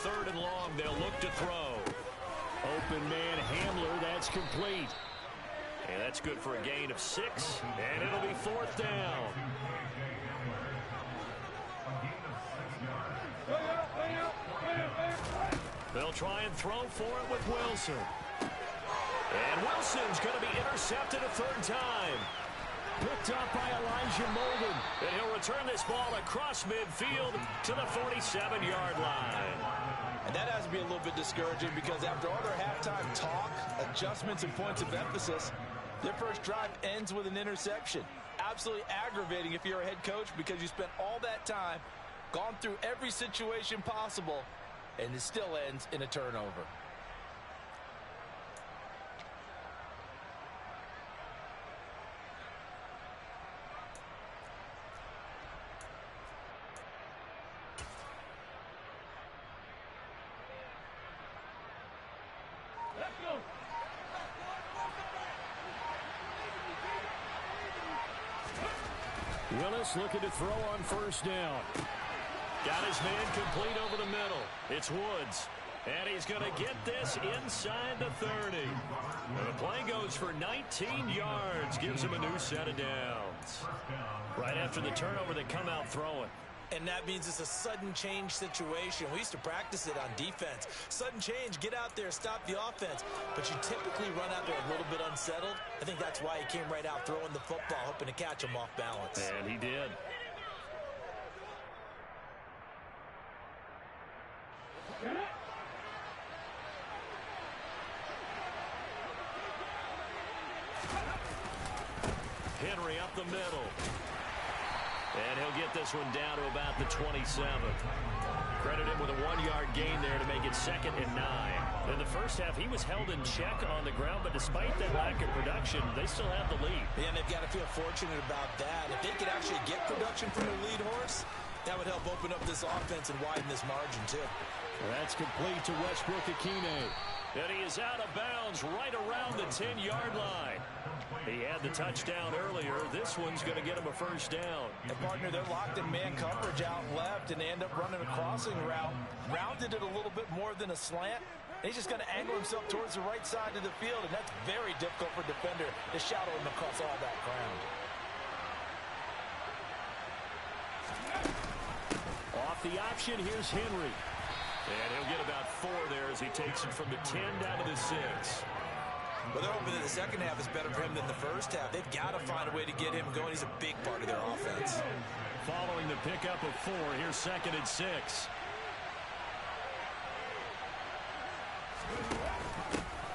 3rd and long. They'll look to throw. Open man Hamler, that's complete. And that's good for a gain of 6, and it'll be 4th down. They'll try and throw for it with Wilson. And Wilson's going to be intercepted a 3rd time. Picked up by Elijah Molden. And he'll return this ball across midfield to the 47-yard line. And that has to be a little bit discouraging because after all their halftime talk, adjustments, and points of emphasis, their first drive ends with an interception. Absolutely aggravating if you're a head coach because you spent all that time, gone through every situation possible, and it still ends in a turnover. Willis looking to throw on 1st down. Got his man complete over the middle. It's Woods. And he's going to get this inside the 30. And the play goes for 19 yards. Gives him a new set of downs. Right after the turnover, they come out throwing. And that means it's a sudden change situation. We used to practice it on defense. Sudden change, get out there, stop the offense. But you typically run out there a little bit unsettled. I think that's why he came right out throwing the football, hoping to catch him off balance. And he did. Henry up the middle. And he'll get this one down to about the 27. Credit him with a 1-yard gain there to make it 2nd and 9. In the first half, he was held in check on the ground, but despite that lack of production, they still have the lead. Yeah, and they've got to feel fortunate about that. If they could actually get production from their lead horse, that would help open up this offense and widen this margin, too. That's complete to Westbrook-Akine. And he is out of bounds right around the 10-yard line. He had the touchdown earlier. This one's going to get him a 1st down. And, partner, they're locked in man coverage out left, and they end up running a crossing route. Rounded it a little bit more than a slant. And he's just going to angle himself towards the right side of the field, and that's very difficult for a defender to shadow him across all that ground. Off the option, here's Henry. And he'll get about 4 there as he takes it from the 10 down to the 6. Well, they're hoping that the second half is better for him than the first half. They've got to find a way to get him going. He's a big part of their offense. Following the pickup of 4, here's 2nd and 6.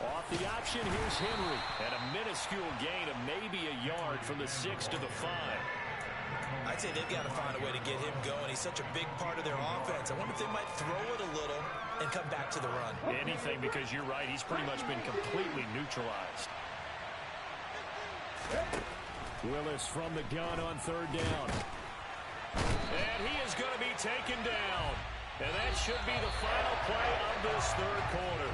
Off the option, here's Henry. And a minuscule gain of maybe a yard from the 6 to the 5. I'd say they've got to find a way to get him going. He's such a big part of their offense. I wonder if they might throw it a little and come back to the run. Anything, because you're right. He's pretty much been completely neutralized. Willis from the gun on 3rd down. And he is going to be taken down. And that should be the final play of this 3rd quarter.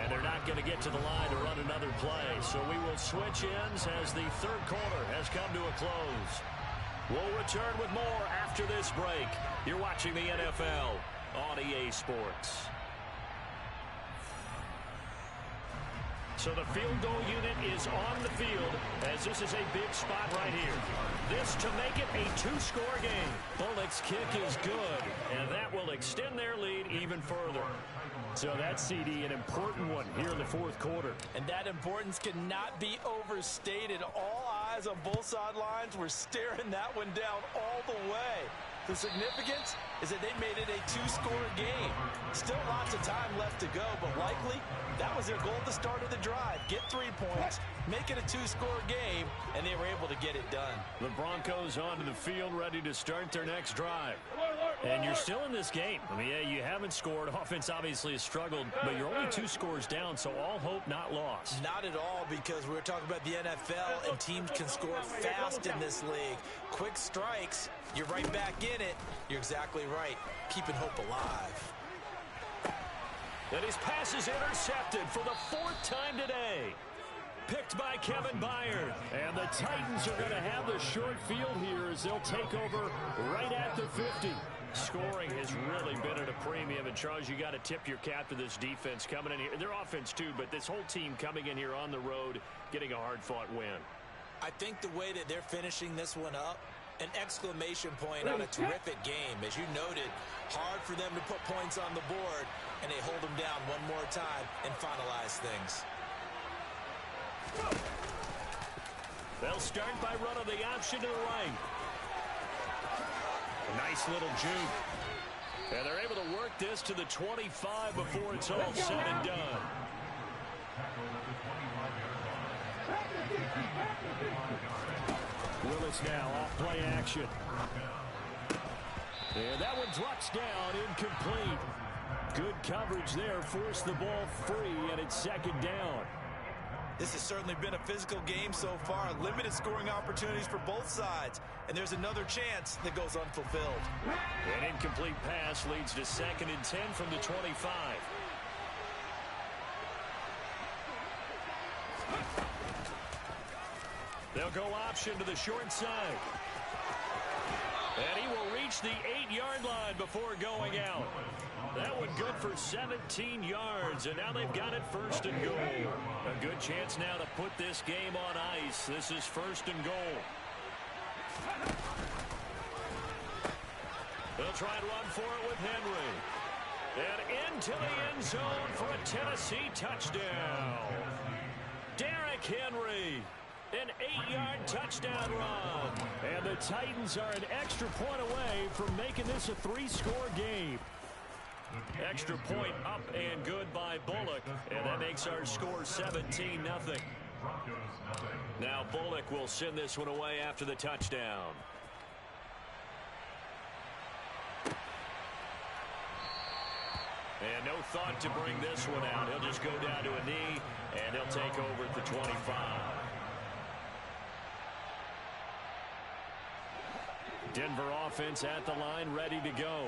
And they're not going to get to the line to run another play. So we will switch ends as the 3rd quarter has come to a close. We'll return with more after this break. You're watching the NFL on EA Sports. So the field goal unit is on the field as this is a big spot right here. This to make it a 2-score game. Bullock's kick is good, and that will extend their lead even further. So that's, CD, an important one here in the 4th quarter. And that importance cannot be overstated. All eyes on both sidelines were staring that one down all the way. The significance is that they made it a 2-score game. Still lots of time left to go, but likely that was their goal at the start of the drive. Get 3 points, make it a 2-score game, and they were able to get it done. The Broncos onto the field ready to start their next drive. And you're still in this game. I mean, yeah, you haven't scored. Offense obviously has struggled, but you're only 2 scores down, so all hope not lost. Not at all, because we're talking about the NFL, and teams can score fast in this league. Quick strikes, you're right back in it. You're exactly right. Keeping hope alive. And his pass is intercepted for the 4th time today. Picked by Kevin Byard. And the Titans are going to have the short field here as they'll take over right at the 50. Scoring has really been at a premium, and Charles, you got to tip your cap to this defense coming in here. Their offense too, but this whole team coming in here on the road, getting a hard-fought win. I think the way that they're finishing this one up, an exclamation point on a terrific game. As you noted, hard for them to put points on the board, and they hold them down one more time and finalize things. They'll start by running the option to the right. Nice little juke. And they're able to work this to the 25 before it's all said and done. Willis now off play action. And that one drops down, incomplete. Good coverage there, forced the ball free, and it's second down. This has certainly been a physical game so far. Limited scoring opportunities for both sides. And there's another chance that goes unfulfilled. An incomplete pass leads to 2nd and 10 from the 25. They'll go option to the short side. And he will reach the 8-yard line before going out. That one good for 17 yards, and now they've got it 1st and goal. A good chance now to put this game on ice. This is 1st and goal. They'll try and run for it with Henry. And into the end zone for a Tennessee touchdown. Derrick Henry. An 8-yard touchdown run. And the Titans are an extra point away from making this a 3-score game. Extra point up and good by Bullock. And that makes our score 17-0. Now Bullock will send this one away after the touchdown. And no thought to bring this one out. He'll just go down to a knee, and he'll take over at the 25. Denver offense at the line, ready to go.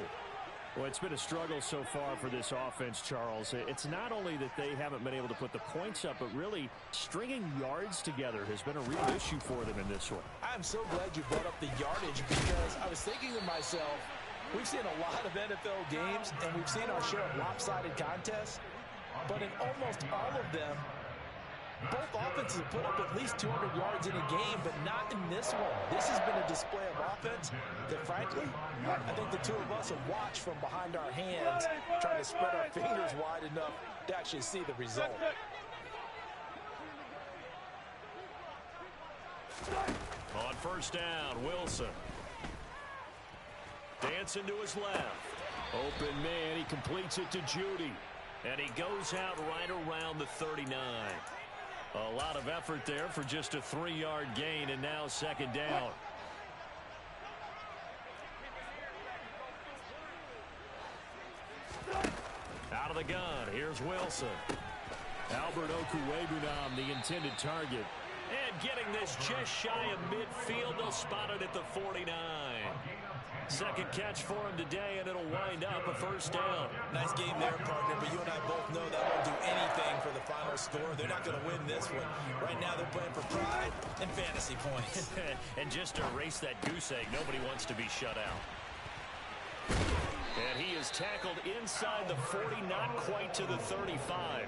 Well, it's been a struggle so far for this offense, Charles. It's not only that they haven't been able to put the points up, but really stringing yards together has been a real issue for them in this one. I'm so glad you brought up the yardage, because I was thinking to myself, we've seen a lot of NFL games, and we've seen our share of lopsided contests, but in almost all of them, both offenses have put up at least 200 yards in a game, but not in this one. This has been a display of offense that, frankly, I think the two of us have watched from behind our hands, trying to spread our fingers wide enough to actually see the result. On 1st down, Wilson. Dancing to his left. Open man, he completes it to Judy. And he goes out right around the 39. A lot of effort there for just a 3-yard gain, and now 2nd down. Out of the gun, here's Wilson. Albert Okwuegbunam, the intended target. And getting this just shy of midfield, they'll spot it at the 49. Second catch for him today, and it'll wind up a 1st down. Nice game there, partner, but you and I both know that won't do anything for the final score. They're not going to win this one. Right now they're playing for pride and fantasy points. And just to erase that goose egg, nobody wants to be shut out. And he is tackled inside the 40, not quite to the 35.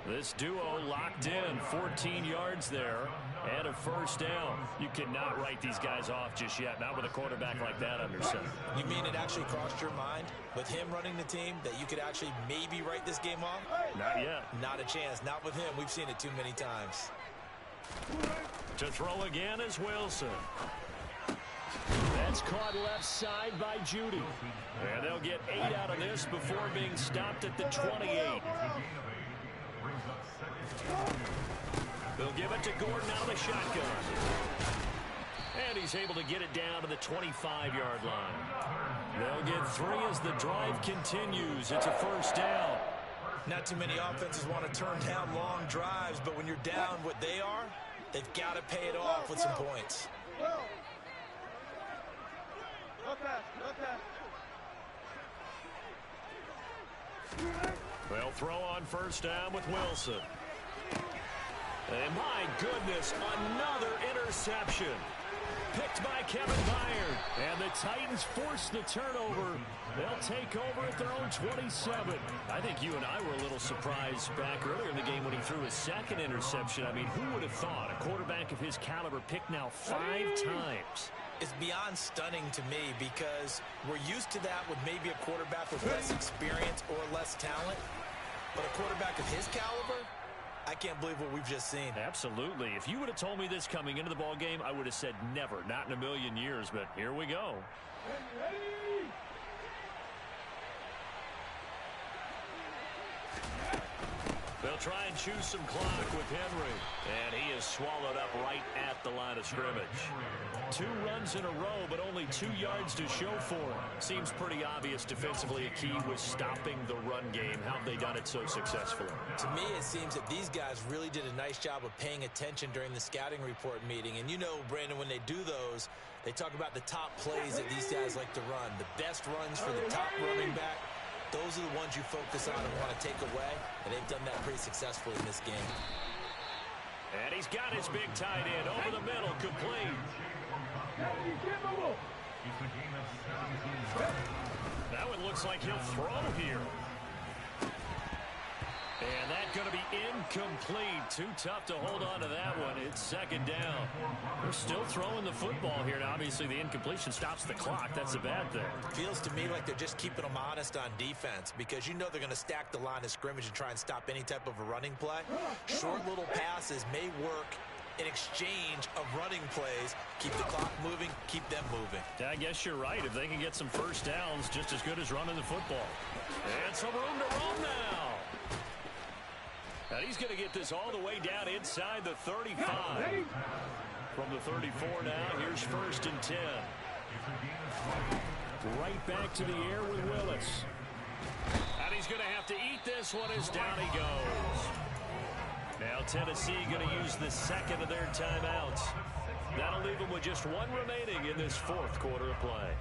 This duo locked in, 14 yards there, and a 1st down. You cannot write these guys off just yet, not with a quarterback like that under center. You mean it actually crossed your mind, with him running the team, that you could actually maybe write this game off? Not yet. Not a chance. Not with him. We've seen it too many times. To throw again is Wilson. That's caught left side by Judy. And they'll get 8 out of this before being stopped at the 28. They'll give it to Gordon out of the shotgun. And he's able to get it down to the 25-yard line. They'll get 3 as the drive continues. It's a 1st down. Not too many offenses want to turn down long drives, but when you're down what they are, they've got to pay it off with some points. They'll throw on 1st down with Wilson. And my goodness, another interception. Picked by Kevin Byard. And the Titans force the turnover. They'll take over at their own 27. I think you and I were a little surprised back earlier in the game when he threw his second interception. I mean, who would have thought a quarterback of his caliber picked now 5 times? It's beyond stunning to me because we're used to that with maybe a quarterback with less experience or less talent. But a quarterback of his caliber, I can't believe what we've just seen. Absolutely. If you would have told me this coming into the ball game, I would have said never, not in a million years. But here we go. They'll try and choose some clock with Henry. And he is swallowed up right at the line of scrimmage. 2 runs in a row, but only 2 yards to show for him. Seems pretty obvious defensively a key was stopping the run game. How have they done it so successfully? To me, it seems that these guys really did a nice job of paying attention during the scouting report meeting. And you know, Brandon, when they do those, they talk about the top plays that these guys like to run. The best runs for the top running back. Those are the ones you focus on and want to take away, and they've done that pretty successfully in this game. And he's got his big tight end over the middle, complete. That one looks like he'll throw here. And that's going to be incomplete. Too tough to hold on to that one. It's second down. They're still throwing the football here. Now, obviously, the incompletion stops the clock. That's a bad thing. Feels to me like they're just keeping them honest on defense because you know they're going to stack the line of scrimmage and try and stop any type of a running play. Short little passes may work in exchange of running plays. Keep the clock moving, keep them moving. I guess you're right. If they can get some first downs, just as good as running the football. And some room to roam now. And he's going to get this all the way down inside the 35. From the 34 now, here's 1st and 10. Right back to the air with Willis. And he's going to have to eat this one as down he goes. Now Tennessee going to use the second of their timeouts. That'll leave them with just 1 remaining in this 4th quarter of play.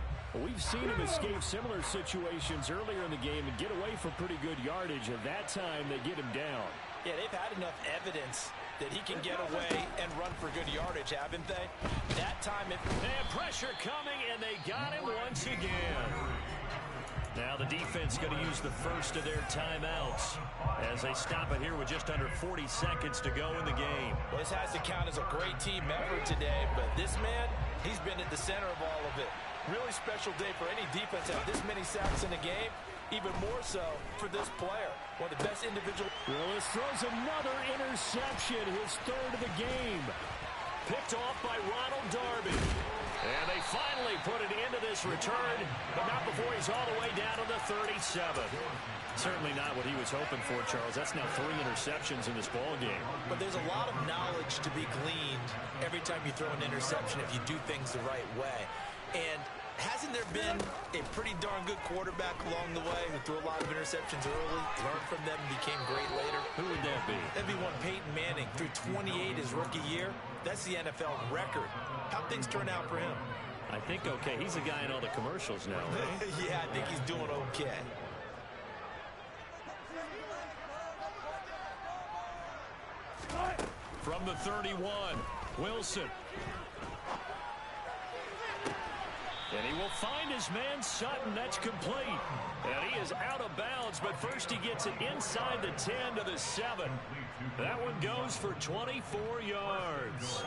We've seen him escape similar situations earlier in the game and get away from pretty good yardage. At that time, they get him down. Yeah, they've had enough evidence that he can get away and run for good yardage, haven't they? That time it... And pressure coming, and they got him once again. Now the defense going to use the first of their timeouts as they stop it here with just under 40 seconds to go in the game. Well, this has to count as a great team effort today, but this man, he's been at the center of all of it. Really special day for any defense to have this many sacks in a game, even more so for this player. One of the best individual. Willis throws another interception, his 3rd of the game. Picked off by Ronald Darby. And they finally put it into this return, but not before he's all the way down to the 37. Certainly not what he was hoping for, Charles. That's now 3 interceptions in this ball game. But there's a lot of knowledge to be gleaned every time you throw an interception if you do things the right way. And hasn't there been a pretty darn good quarterback along the way who threw a lot of interceptions early, learned from them, and became great later? Who would that be? That'd be one Peyton Manning. Threw 28 his rookie year. That's the NFL record. How'd things turn out for him? I think okay. He's the guy in all the commercials now, right? Yeah, I think he's doing okay. From the 31, Wilson. And he will find his man Sutton. That's complete. And he is out of bounds, but first he gets it inside the 10 to the 7. That one goes for 24 yards.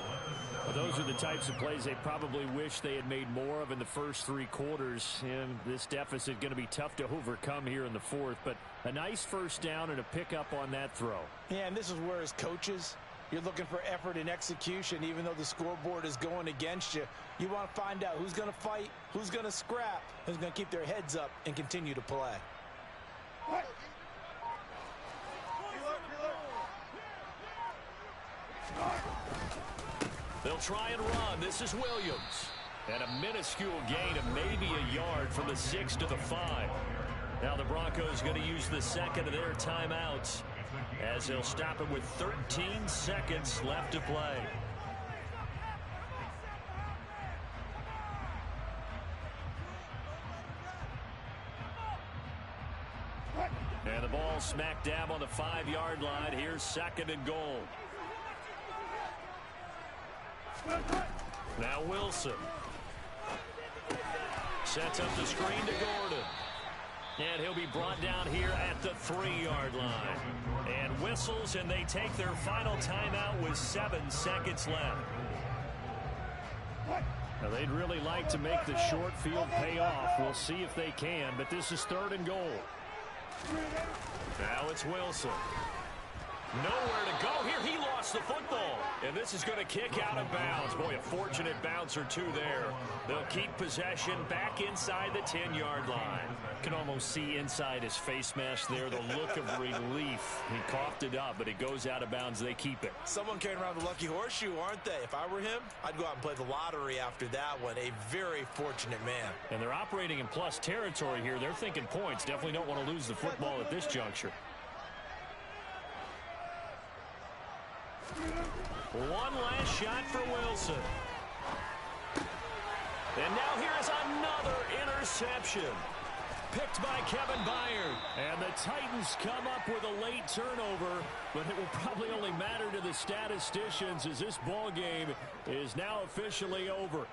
Well, those are the types of plays they probably wish they had made more of in the first 3 quarters. And this deficit going to be tough to overcome here in the 4th. But a nice first down and a pickup on that throw. Yeah, and this is where as coaches, you're looking for effort and execution, even though the scoreboard is going against you. You want to find out who's going to fight, who's going to scrap, who's going to keep their heads up and continue to play. They'll try and run. This is Williams. And a minuscule gain of maybe a yard from the 6 to the 5. Now the Broncos going to use the second of their timeouts as they'll stop it with 13 seconds left to play. And the ball smack dab on the 5-yard line. Here's 2nd and goal. Now Wilson. Sets up the screen to Gordon. And he'll be brought down here at the 3-yard line. And whistles, and they take their final timeout with 7 seconds left. Now, they'd really like to make the short field pay off. We'll see if they can, but this is 3rd and goal. Now it's Wilson. Nowhere to go here. He lost the football. And this is going to kick out of bounds. Boy, a fortunate bounce or two there. They'll keep possession back inside the 10-yard line. You can almost see inside his face mask there the look of relief. He coughed it up, but it goes out of bounds. They keep it. Someone carrying around the lucky horseshoe, aren't they? If I were him, I'd go out and play the lottery after that one. A very fortunate man. And they're operating in plus territory here. They're thinking points. Definitely don't want to lose the football at this juncture. One last shot for Wilson. And now here is another interception. Picked by Kevin Byard. And the Titans come up with a late turnover, but it will probably only matter to the statisticians as this ball game is now officially over.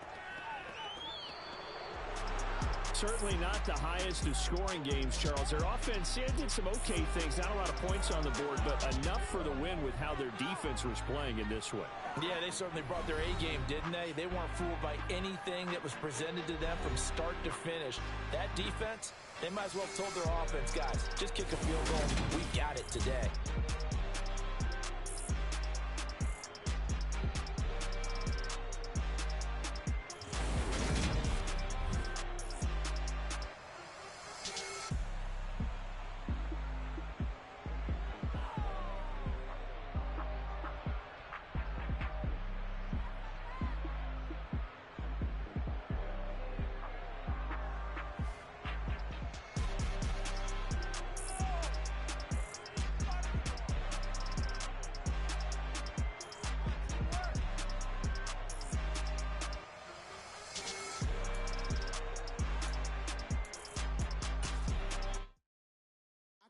Certainly not the highest of scoring games, Charles. Their offense did some okay things. Not a lot of points on the board, but enough for the win with how their defense was playing in this way. Yeah, they certainly brought their A-game, didn't they? They weren't fooled by anything that was presented to them from start to finish. That defense, they might as well have told their offense, guys, just kick a field goal. We've got it today.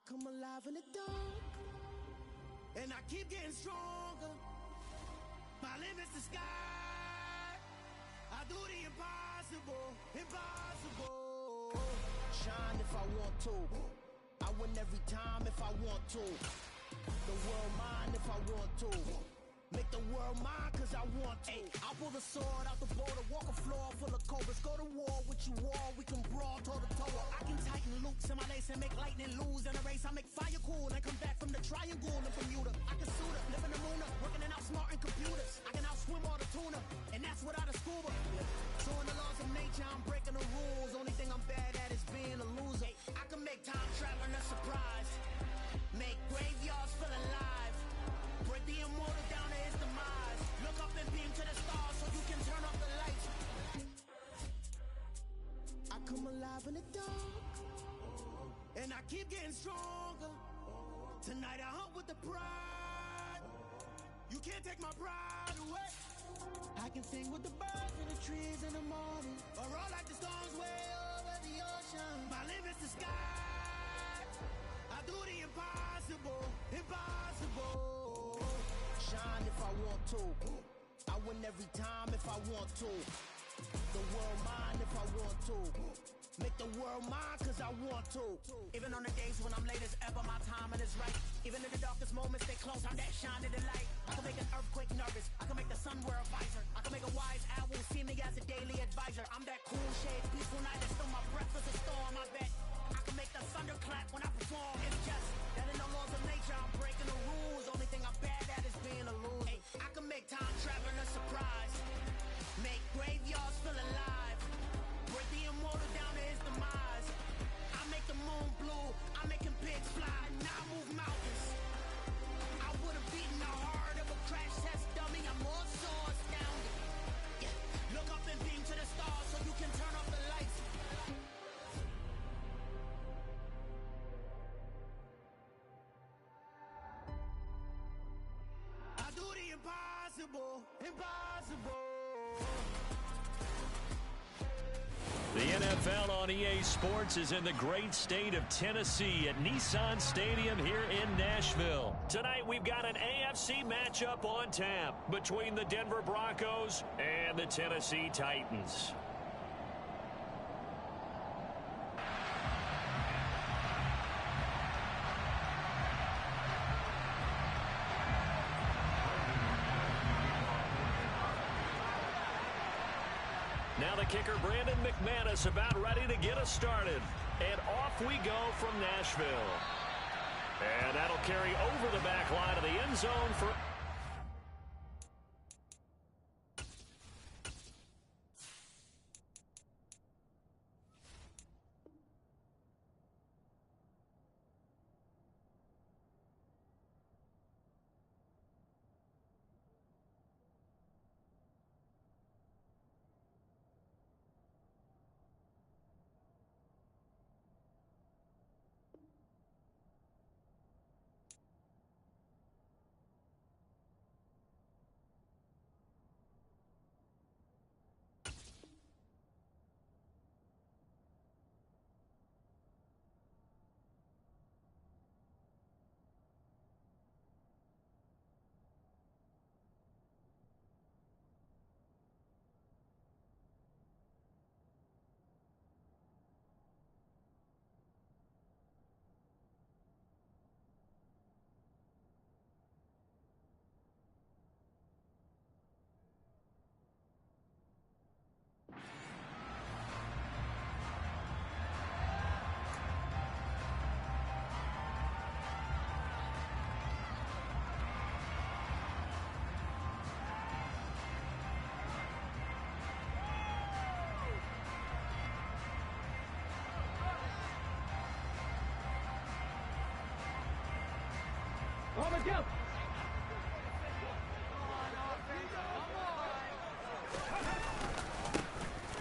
Come alive in the dark, and I keep getting stronger. My limit's the sky. I do the impossible, impossible. Shine if I want to. I win every time if I want to. The world mine if I want to. Make the world mine cause I want to. I'll pull the sword out the border, walk a floor full of cobras. Go to war with you all, we can brawl toe to toe. I can tighten loops in my lace and make lightning lose in a race. I make fire cool and come back from the triangle in Bermuda. I can suit up, live in the moon, working and outsmarting computers. I can outswim all the tuna, and that's without a scuba. So in the laws of nature, I'm breaking the rules. Only thing I'm bad at is being a loser. I can make time traveling a surprise. Make graveyards feel alive. Break the immortal down to his demise. Look up and beam to the stars so you can turn off the lights. I come alive in the dark, and I keep getting stronger. Tonight I hunt with the pride. You can't take my pride away. I can sing with the birds and the trees in the morning, or roll like the storms way over the ocean. My limit's the sky. I do the impossible, impossible. Shine if I want to. I win every time if I want to. The world mine if I want to. Make the world mine cause I want to. Even on the days when I'm late as ever, my timing is right. Even in the darkest moments, stay close, I'm that shine of the light. I can make an earthquake nervous, I can make the sun wear a visor. I can make a wise owl see me as a daily advisor. I'm that cool shade, peaceful night, and still my breath is a storm, I bet. I can make the thunder clap when I perform. It's just that in the laws of nature, I'm breaking the rules. Only thing I'm bad at is being a loser. I can make time traveling a surprise. Make graveyards feel alive. Break the immortal down to his demise. I make the moon blue. I make him pigs fly. Now I move mountains. I would have beaten the heart of a crash test dummy. I'm more so astounded. Yeah. Look up and beam to the stars so you can turn off the lights. I do the impossible, impossible. The NFL on EA Sports is in the great state of Tennessee at Nissan Stadium here in Nashville. Tonight we've got an AFC matchup on tap between the Denver Broncos and the Tennessee Titans. the kicker, Brandon McManus, about ready to get us started. And off we go from Nashville. And that'll carry over the back line of the end zone for...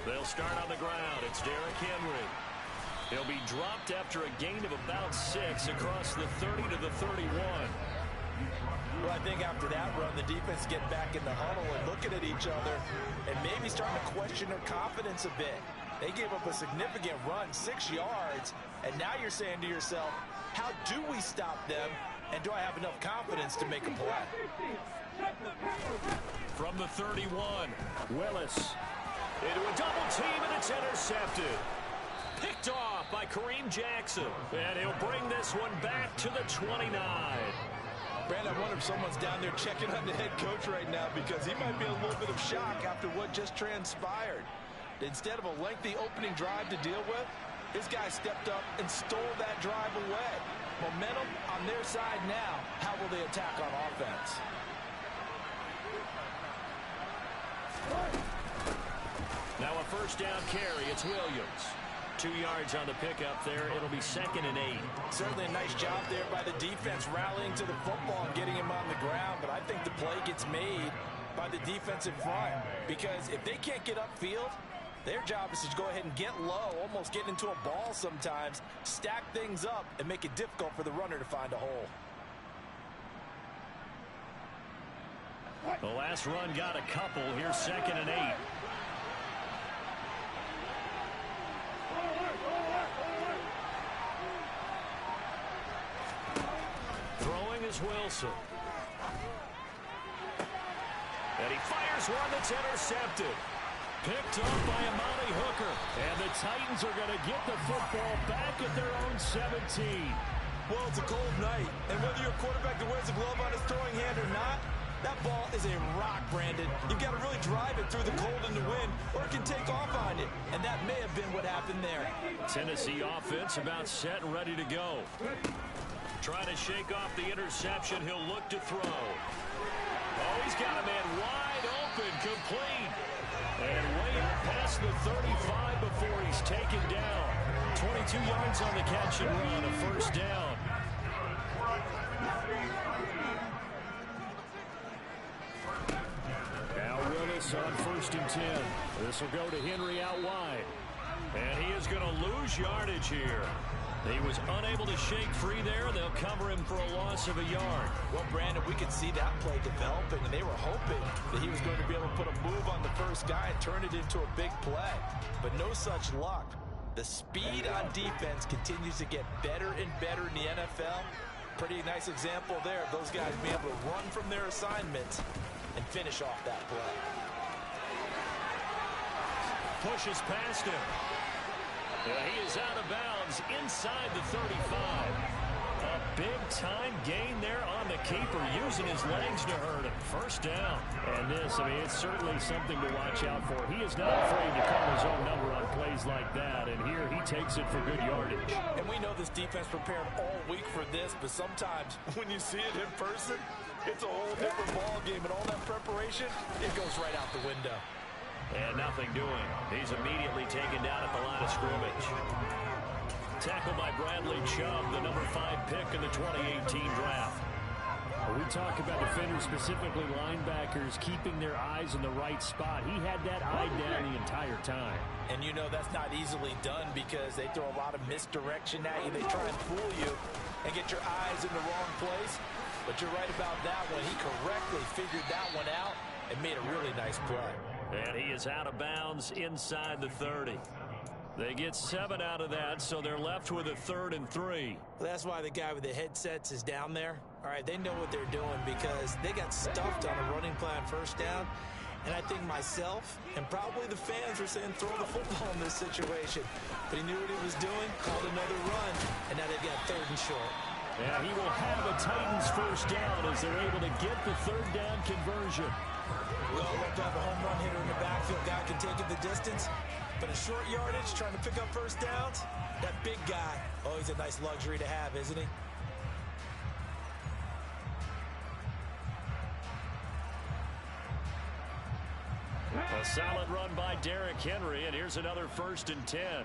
They'll start on the ground. It's Derrick Henry. He'll be dropped after a gain of about 6 across the 30 to the 31. Well, I think after that run, the defense get back in the huddle and looking at each other and maybe starting to question their confidence a bit. They gave up a significant run, 6 yards, and now you're saying to yourself, how do we stop them, and do I have enough confidence to make a play? From the 31, Willis into a double team, and it's intercepted. Picked off by Kareem Jackson, and he'll bring this one back to the 29. Brandon, I wonder if someone's down there checking on the head coach right now, because he might be in a little bit of shock after what just transpired. Instead of a lengthy opening drive to deal with, this guy stepped up and stole that drive away. Momentum on their side now. How will they attack on offense? Now a first down carry. It's Williams. 2 yards on the pickup there. It'll be 2nd and 8. Certainly a nice job there by the defense rallying to the football and getting him on the ground. But I think the play gets made by the defensive front, because if they can't get upfield, their job is to go ahead and get low, almost get into a ball sometimes, stack things up, and make it difficult for the runner to find a hole. The last run got a couple. Here's 2nd and 8. Throwing is Wilson. And he fires one that's intercepted. Picked up by Amani Hooker. And the Titans are going to get the football back at their own 17. Well, it's a cold night, and whether you're a quarterback that wears a glove on his throwing hand or not, that ball is a rock, Brandon. You've got to really drive it through the cold and the wind, or it can take off on you. And that may have been what happened there. Tennessee offense about set and ready to go. Trying to shake off the interception. He'll look to throw. Oh, he's got a man wide open, complete. And way up past the 35 before he's taken down. 22 yards on the catch and run, a first down. Now Willis on 1st and 10. This will go to Henry out wide. And he is going to lose yardage here. He was unable to shake free there. They'll cover him for a loss of a yard. Well, Brandon, we could see that play developing, and they were hoping that he was going to be able to put a move on the first guy and turn it into a big play. But no such luck. The speed on defense continues to get better and better in the NFL. Pretty nice example there of those guys being able to run from their assignments and finish off that play. Pushes past him. He is out of bounds inside the 35. A big-time gain there on the keeper, using his legs to hurt him. First down. And this, I mean, it's certainly something to watch out for. He is not afraid to call his own number on plays like that, and here he takes it for good yardage. And we know this defense prepared all week for this, but sometimes when you see it in person, it's a whole different ball game, and all that preparation, it goes right out the window. And nothing doing. He's immediately taken down at the line of scrimmage. Tackled by Bradley Chubb, the number 5 pick in the 2018 draft. We talk about defenders, specifically linebackers, keeping their eyes in the right spot. He had that eye down the entire time. And you know that's not easily done because they throw a lot of misdirection at you. They try and fool you and get your eyes in the wrong place. But you're right about that one. He correctly figured that one out and made a really nice play. And he is out of bounds inside the 30. They get 7 out of that, so they're left with a 3rd and 3. Well, that's why the guy with the headsets is down there. All right, they know what they're doing because they got stuffed on a running play on first down. And I think myself and probably the fans were saying throw the football in this situation. But he knew what he was doing, called another run, and now they've got 3rd and short. And he will have a Titans first down as they're able to get the 3rd down conversion. We all love to have a home run hitter in the backfield. Guy can take it the distance. But a short yardage, trying to pick up first downs, that big guy, oh, he's a nice luxury to have, isn't he? A solid run by Derrick Henry, and here's another 1st and 10.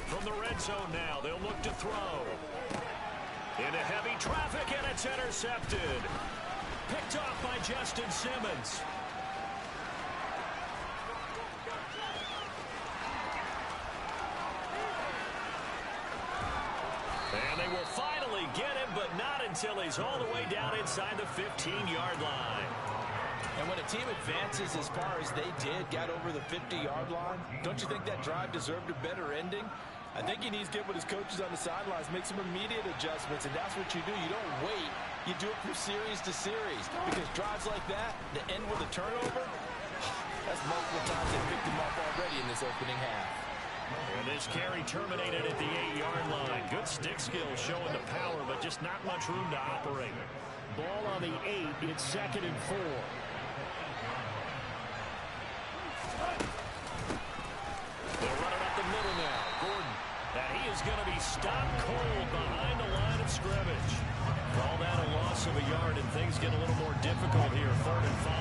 From the red zone now, they'll look to throw. Into heavy traffic, and it's intercepted. Picked off by Justin Simmons. And they will finally get him, but not until he's all the way down inside the 15-yard line. And when a team advances as far as they did, got over the 50-yard line, don't you think that drive deserved a better ending? I think he needs to get with his coaches on the sidelines, make some immediate adjustments, and that's what you do. You don't wait. You do it from series to series because drives like that, the end with a turnover, that's multiple times they picked him up already in this opening half. And this carry terminated at the 8-yard line. Good stick skills showing the power, but just not much room to operate. Ball on the 8. It's 2nd and 4. They'll run it up the middle now. Gordon. And he is going to be stopped cold behind the line of scrimmage. Call that a loss of a yard, and things get a little more difficult here. 3rd and 5.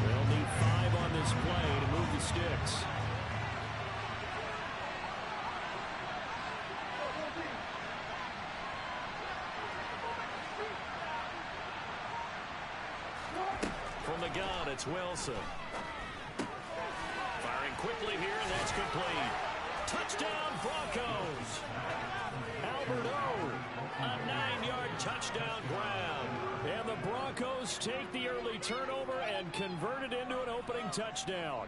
They'll need 5 on this play to move the sticks. From the gun, it's Wilson. Firing quickly here, and that's complete. Touchdown, Broncos. Albert O, a 9-yard touchdown grab. And the Broncos take the early turnover and convert it into an opening touchdown.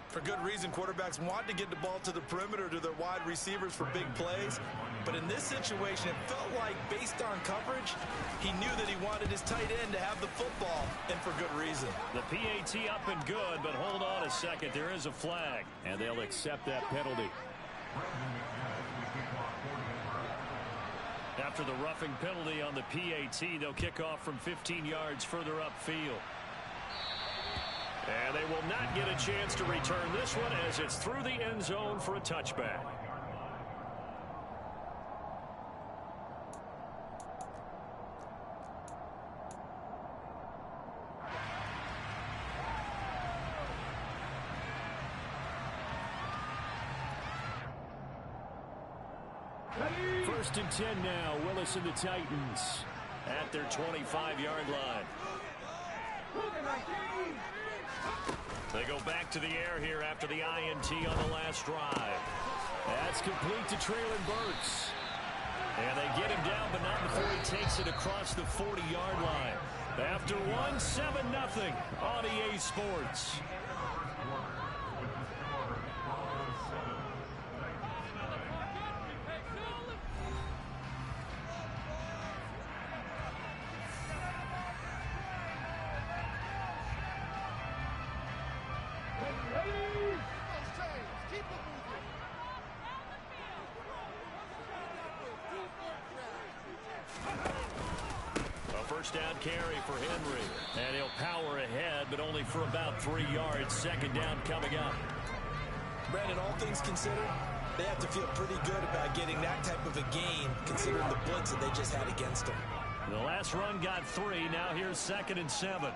For good reason, quarterbacks want to get the ball to the perimeter to their wide receivers for big plays. But in this situation, it felt like, based on coverage, he knew that he wanted his tight end to have the football, and for good reason. The PAT up and good, but hold on a second. There is a flag, and they'll accept that penalty. After the roughing penalty on the PAT, they'll kick off from 15 yards further upfield. And they will not get a chance to return this one as it's through the end zone for a touchback. First and 10 now. Willis and the Titans at their 25-yard line. They go back to the air here after the INT on the last drive. That's complete to Treylon Burks. And they get him down, but not before he takes it across the 40-yard line. After 7-0 on EA Sports. first down carry for Henry. And he'll power ahead, but only for about 3 yards. Second down coming up. Brandon, all things considered, they have to feel pretty good about getting that type of a gain, considering the blitz that they just had against them. The last run got 3. Now here's 2nd and 7.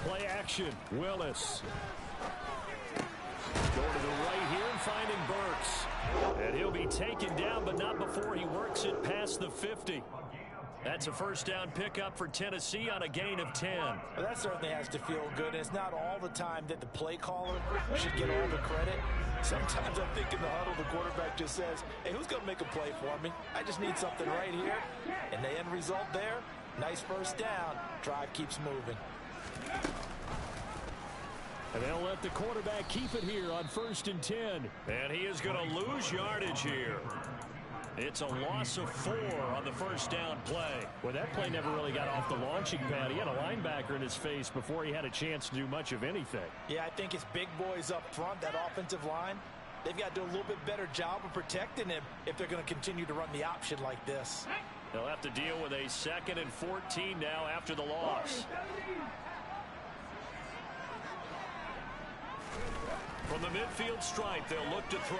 Play action. Willis. Going to the right here and finding Burks. And he'll be taken down, but not before he works it past the 50. That's a first down pickup for Tennessee on a gain of 10. Well, that certainly has to feel good. And it's not all the time that the play caller should get all the credit. Sometimes I think in the huddle, the quarterback just says, hey, who's going to make a play for me? I just need something right here. And the end result there, nice first down. Drive keeps moving. And they'll let the quarterback keep it here on 1st and 10. And he is going to lose yardage here. It's a loss of 4 on the first down play. Well, that play never really got off the launching pad. He had a linebacker in his face before he had a chance to do much of anything. Yeah, I think it's big boys up front, that offensive line. They've got to do a little bit better job of protecting him if they're going to continue to run the option like this. They'll have to deal with a 2nd and 14 now after the loss. From the midfield stripe, they'll look to throw.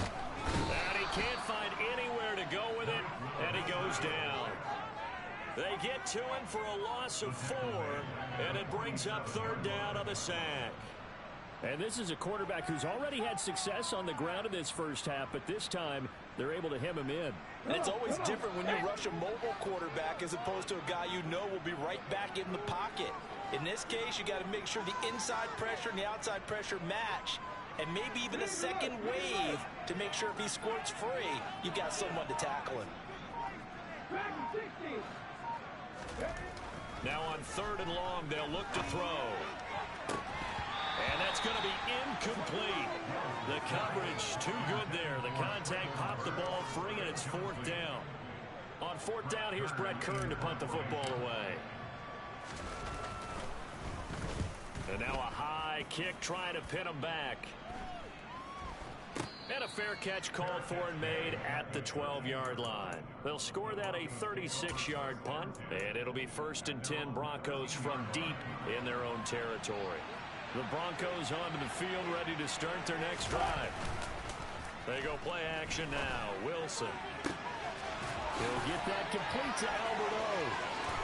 And he can't find anywhere to go with it, and he goes down. They get to him for a loss of 4, and it brings up 3rd down on the sack. And this is a quarterback who's already had success on the ground in this first half, but this time they're able to hem him in. And it's always different when you rush a mobile quarterback as opposed to a guy you know will be right back in the pocket. In this case, you got to make sure the inside pressure and the outside pressure match. And maybe even a second wave to make sure if he squirts free, you've got someone to tackle him. Now on 3rd and long, they'll look to throw. And that's going to be incomplete. The coverage too good there. The contact popped the ball free, and it's 4th down. On 4th down, here's Brett Kern to punt the football away. And now a high kick trying to pin him back. And a fair catch called for and made at the 12-yard line. They'll score that a 36-yard punt, and it'll be 1st and 10 Broncos from deep in their own territory. The Broncos onto the field ready to start their next drive. They go play action now. Wilson. He'll get that complete to Alberto.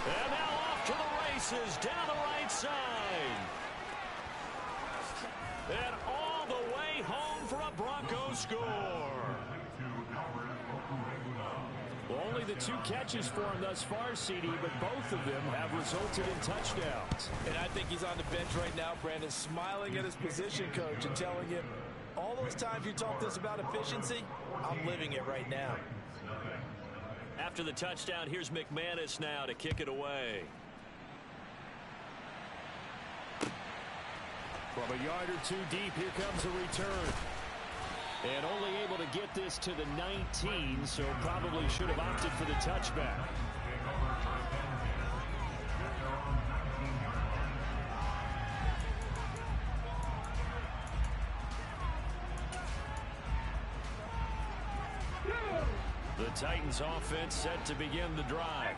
And now off to the races down the right side. And all the way home for a Broncos score. Well, only the 2 catches for him thus far, CD, but both of them have resulted in touchdowns. And I think he's on the bench right now, Brandon, smiling at his position coach and telling him, all those times you talked to us about efficiency, I'm living it right now. After the touchdown, here's McManus now to kick it away. From a yard or 2 deep, here comes a return. And only able to get this to the 19, so probably should have opted for the touchback. The Titans offense set to begin the drive.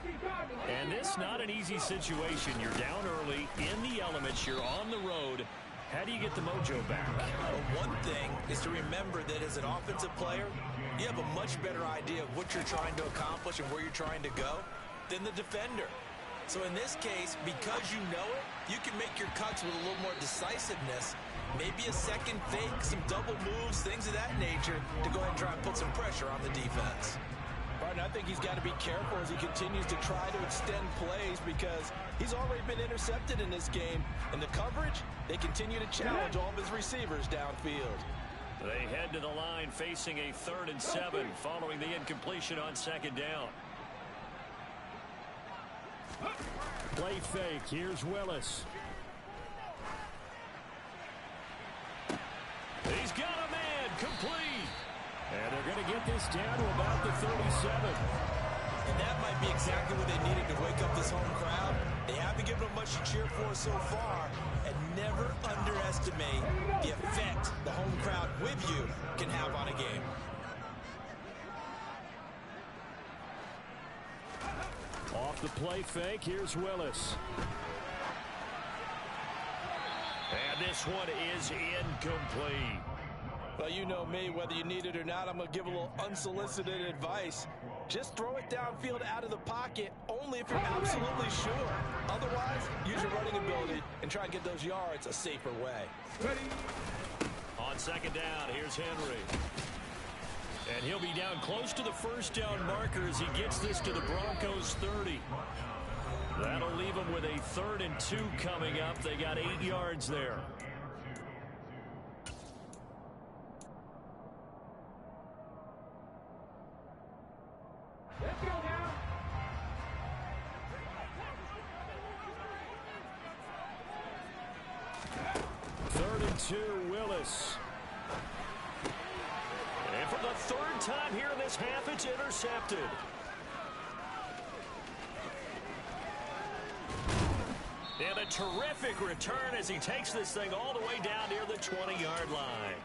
And this not an easy situation. You're down early, in the elements, you're on the road. How do you get the mojo back? Well, one thing is to remember that as an offensive player, you have a much better idea of what you're trying to accomplish and where you're trying to go than the defender. So in this case, because you know it, you can make your cuts with a little more decisiveness, maybe a second fake, some double moves, things of that nature, to go ahead and try and put some pressure on the defense. Right, and I think he's got to be careful as he continues to try to extend plays because he's already been intercepted in this game. And the coverage, they continue to challenge all of his receivers downfield. They head to the line facing a 3rd and 7 following the incompletion on 2nd down. Play fake. Here's Willis. He's got a man complete. And they're going to get this down to about the 37. And that might be exactly what they needed to wake up this home crowd. They haven't given them much to cheer for so far. And never underestimate the effect the home crowd with you can have on a game. The play fake. Here's Willis. And this one is incomplete. Well, you know me, whether you need it or not, I'm going to give a little unsolicited advice. Just throw it downfield out of the pocket, only if you're absolutely sure. Otherwise, use your running ability and try and get those yards a safer way. Ready. On second down, here's Henry. And he'll be down close to the first down marker as he gets this to the Broncos 30. That'll leave them with a 3rd and 2 coming up. They got 8 yards there. Let's go now. Third and 2, Willis. And for the 3rd time here in this half, it's intercepted. And a terrific return as he takes this thing all the way down near the 20-yard line.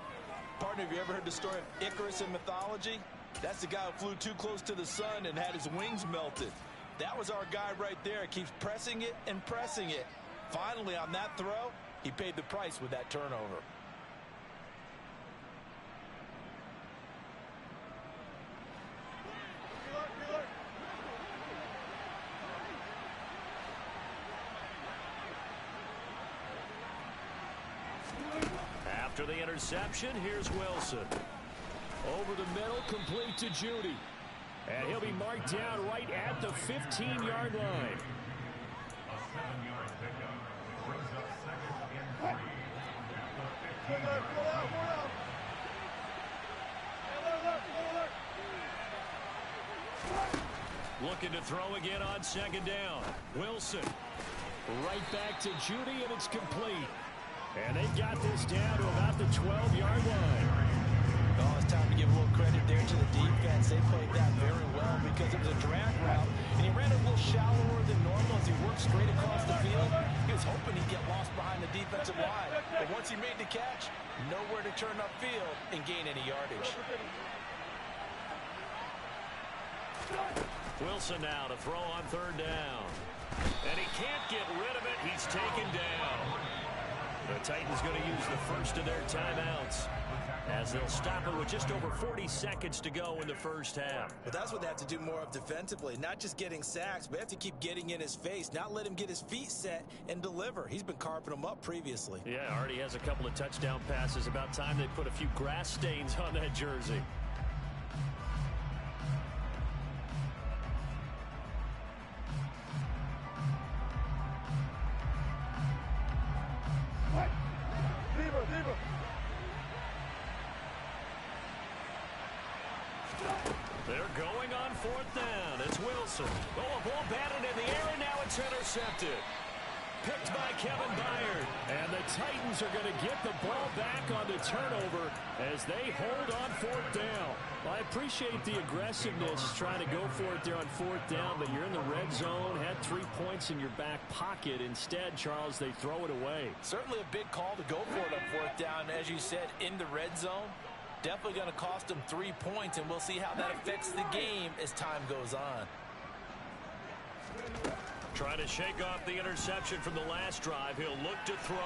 Partner, have you ever heard the story of Icarus in mythology? That's the guy who flew too close to the sun and had his wings melted. That was our guy right there. Keeps pressing it and pressing it. Finally, on that throw, he paid the price with that turnover. After the interception, here's Wilson. Over the middle, complete to Judy. And he'll be marked down right at the 15-yard line. A 7-yard pickup brings up 2nd and 3. Looking to throw again on second down. Wilson. Right back to Judy, and it's complete. And they've got this down to about the 12-yard line. Oh, it's time to give a little credit there to the defense. They played that very well because it was a drag route, and he ran a little shallower than normal as he worked straight across the field. He was hoping he'd get lost behind the defensive line, but once he made the catch, nowhere to turn upfield and gain any yardage. Wilson now to throw on 3rd down. And he can't get rid of it. He's taken down. The Titans going to use the first of their timeouts as they'll stop it with just over 40 seconds to go in the first half. But that's what they have to do more of defensively, not just getting sacks, but they have to keep getting in his face, not let him get his feet set and deliver. He's been carving them up previously. Yeah, already has a couple of touchdown passes. About time they put a few grass stains on that jersey. They're going on 4th down. It's Wilson. Oh, a ball batted in the air, and now it's intercepted. Picked by Kevin Byard. And the Titans are going to get the ball back on the turnover as they hold on 4th down. Well, I appreciate the aggressiveness trying to go for it there on 4th down, but you're in the red zone, had 3 points in your back pocket. Instead, Charles, they throw it away. Certainly a big call to go for it on 4th down. As you said, in the red zone. Definitely going to cost them 3 points, and we'll see how that affects the game as time goes on. Trying to shake off the interception from the last drive. He'll look to throw.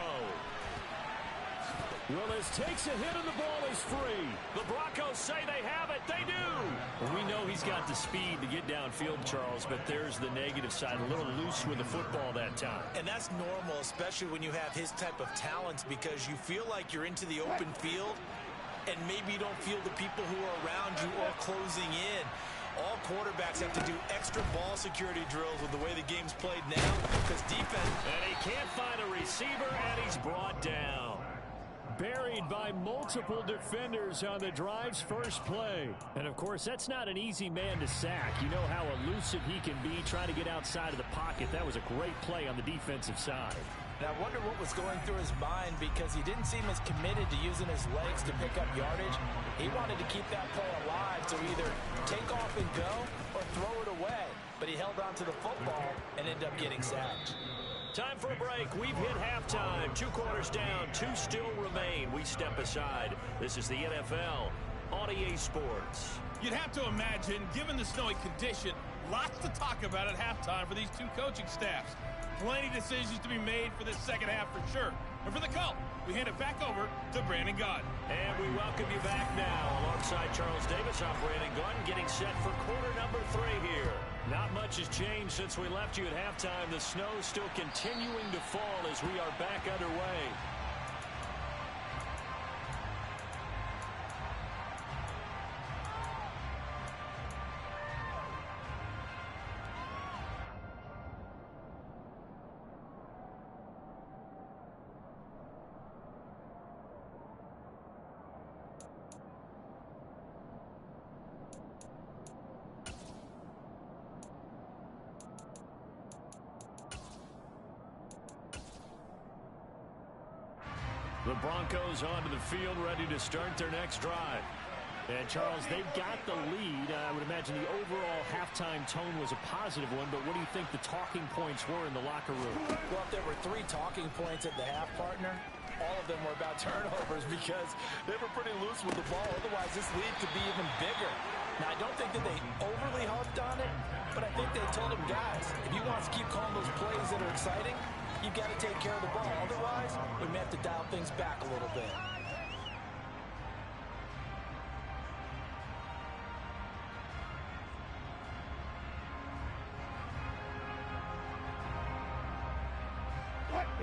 Willis takes a hit and the ball is free. The Broncos say they have it. They do. Well, we know he's got the speed to get downfield, Charles, but there's the negative side. A little loose with the football that time. And that's normal, especially when you have his type of talents, because you feel like you're into the open field and maybe you don't feel the people who are around you or closing in. All quarterbacks have to do extra ball security drills with the way the game's played now because defense. And he can't find a receiver, and he's brought down. Buried by multiple defenders on the drive's first play. And, of course, that's not an easy man to sack. You know how elusive he can be trying to get outside of the pocket. That was a great play on the defensive side. And I wonder what was going through his mind because he didn't seem as committed to using his legs to pick up yardage. He wanted to keep that play alive, so either take off and go or throw it away. But he held on to the football and ended up getting sacked. Time for a break. We've hit halftime. 2 quarters down. 2 still remain. We step aside. This is the NFL on EA Sports. You'd have to imagine, given the snowy condition, Lots to talk about at halftime for these two coaching staffs. Plenty decisions to be made for this second half for sure. And for the call, we hand it back over to Brandon Gunn. And we welcome you back now. Alongside Charles Davis, I'm Brandon Gunn, getting set for quarter number 3 here. Not much has changed since we left you at halftime. The snow still continuing to fall as we are back underway. The Broncos onto the field, ready to start their next drive. And, Charles, they've got the lead. I would imagine the overall halftime tone was a positive one, but what do you think the talking points were in the locker room? Well, if there were 3 talking points at the half, partner, all of them were about turnovers because they were pretty loose with the ball. Otherwise, this lead could be even bigger. Now, I don't think that they overly harped on it, but I think they told them, guys, if you want us to keep calling those plays that are exciting, you've got to take care of the ball. Otherwise, we may have to dial things back a little bit.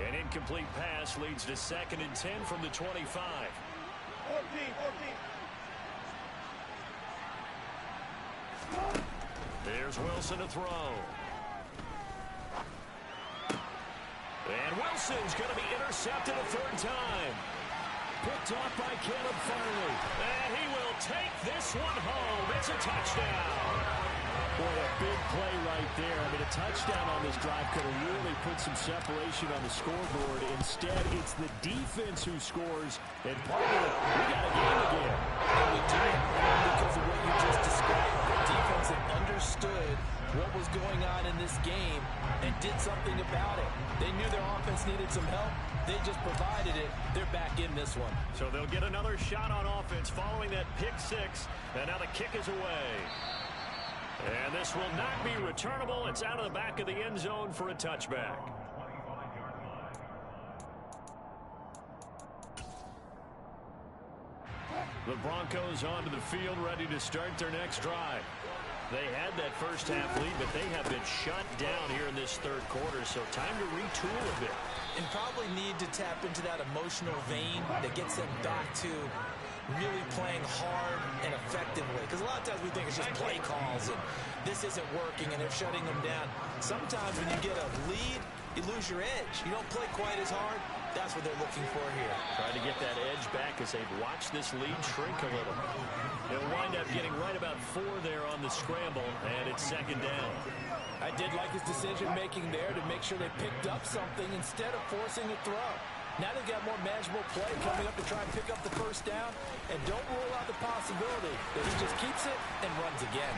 An incomplete pass leads to 2nd and 10 from the 25. 14. There's Wilson to throw. And Wilson's going to be intercepted a 3rd time. Picked off by Caleb Farley. And he will take this one home. It's a touchdown. Boy, a big play right there. I mean, a touchdown on this drive could have really put some separation on the scoreboard. Instead, it's the defense who scores. And partner, we got a game again. And we do, because of what you just described. The defense had understood what was going on in this game and did something about it. They knew their offense needed some help. They just provided it. They're back in this one. So they'll get another shot on offense following that pick 6. And now the kick is away. And this will not be returnable. It's out of the back of the end zone for a touchback. The Broncos onto the field, ready to start their next drive. They had that first half lead, but they have been shut down here in this 3rd quarter, so time to retool a bit. And probably need to tap into that emotional vein that gets them back to really playing hard and effectively. Because a lot of times we think it's just play calls and this isn't working and they're shutting them down. Sometimes when you get a lead, you lose your edge. You don't play quite as hard. That's what they're looking for here. Trying to get that edge back as they've watched this lead shrink a little. They'll wind up getting right about 4 there on the scramble, and it's 2nd down. I did like his decision-making there to make sure they picked up something instead of forcing a throw. Now they've got more manageable play coming up to try and pick up the 1st down, and don't rule out the possibility that he just keeps it and runs again.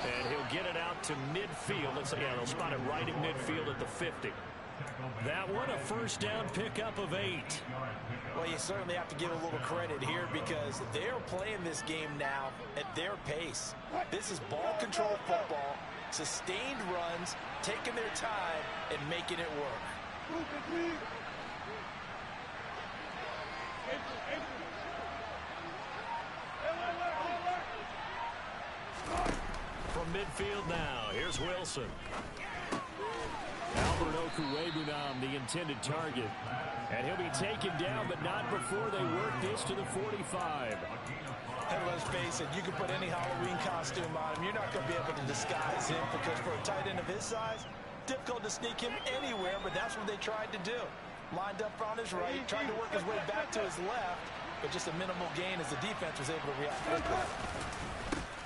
And he'll get it out to midfield. Let's say, yeah, they'll spot it right at midfield at the 50. That one, a 1st down pickup of 8. Well, you certainly have to give a little credit here because they're playing this game now at their pace. This is ball control football, sustained runs, taking their time, and making it work. From midfield now, here's Wilson. Albert Okwuegbunam, the intended target. And he'll be taken down, but not before they work this to the 45. And let's face it, you can put any Halloween costume on him. You're not going to be able to disguise him because for a tight end of his size, difficult to sneak him anywhere, but that's what they tried to do. Lined up on his right, tried to work his way back to his left, but just a minimal gain as the defense was able to react quickly.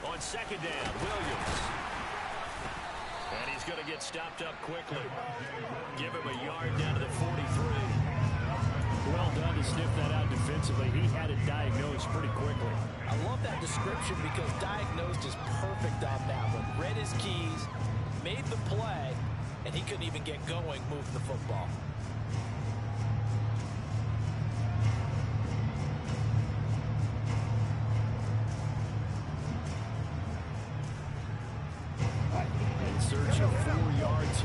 On 2nd down, Williams. And he's going to get stopped up quickly. Give him a yard down to the 43. Well done to sniff that out defensively. He had it diagnosed pretty quickly. I love that description because diagnosed is perfect on that one. Read his keys, made the play, and he couldn't even get going moving the football.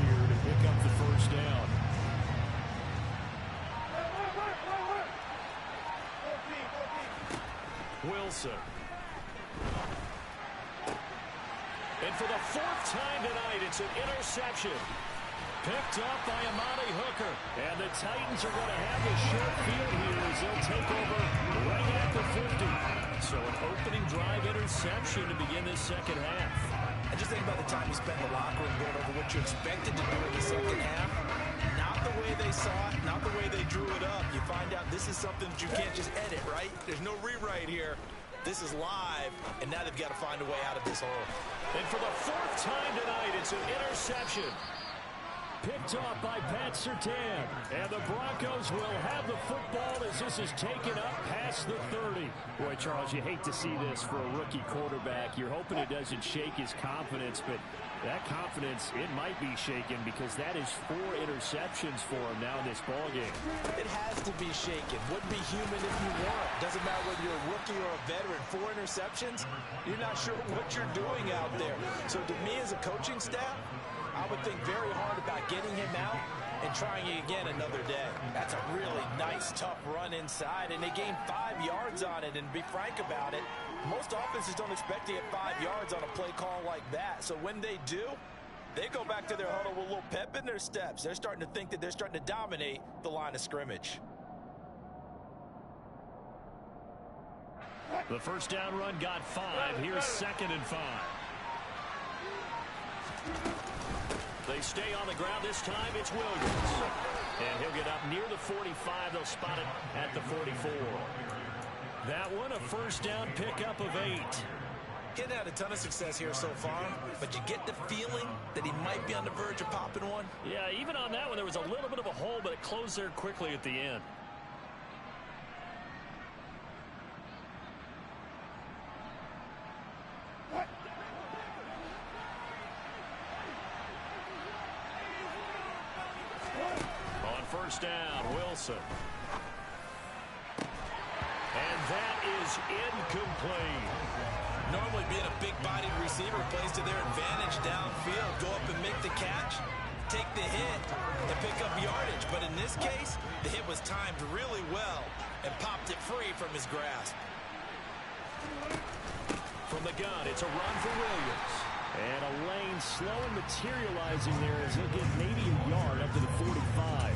here to pick up the first down. Wilson. And for the fourth time tonight, it's an interception. Picked up by Amani Hooker. And the Titans are going to have a short field here as they'll take over right at the 50. So an opening drive interception to begin this second half. And just think about the time you spent in the locker room going over what you expected to do in the second half. Not the way they saw it, not the way they drew it up. You find out this is something that you can't just edit, right? There's no rewrite here. This is live, and now they've got to find a way out of this hole. And for the fourth time tonight, it's an interception. Picked off by Pat Surtain. And the Broncos will have the football as this is taken up past the 30. Boy, Charles, you hate to see this for a rookie quarterback. You're hoping it doesn't shake his confidence, but that confidence, it might be shaken because that is 4 interceptions for him now in this ballgame. It has to be shaken. Wouldn't be human if you weren't. Doesn't matter whether you're a rookie or a veteran. 4 interceptions, you're not sure what you're doing out there. So to me as a coaching staff, I would think very hard about getting him out and trying it again another day. That's a really nice, tough run inside, and they gained 5 yards on it. And to be frank about it, most offenses don't expect to get 5 yards on a play call like that. So when they do, they go back to their huddle with a little pep in their steps. They're starting to think that they're starting to dominate the line of scrimmage. The first down run got 5. Here's 2nd and 5. They stay on the ground. This time it's Williams. And he'll get up near the 45. They'll spot it at the 44. That one, a first down pickup of 8. Getting had a ton of success here so far, but you get the feeling that he might be on the verge of popping one. Yeah, even on that one, there was a little bit of a hole, but it closed there quickly at the end. First down, Wilson. And that is incomplete. Normally being a big-bodied receiver plays to their advantage downfield. Go up and make the catch, take the hit, and pick up yardage. But in this case, the hit was timed really well and popped it free from his grasp. From the gun, it's a run for Williams. And a lane slow and materializing there as he'll get maybe a yard up to the 45.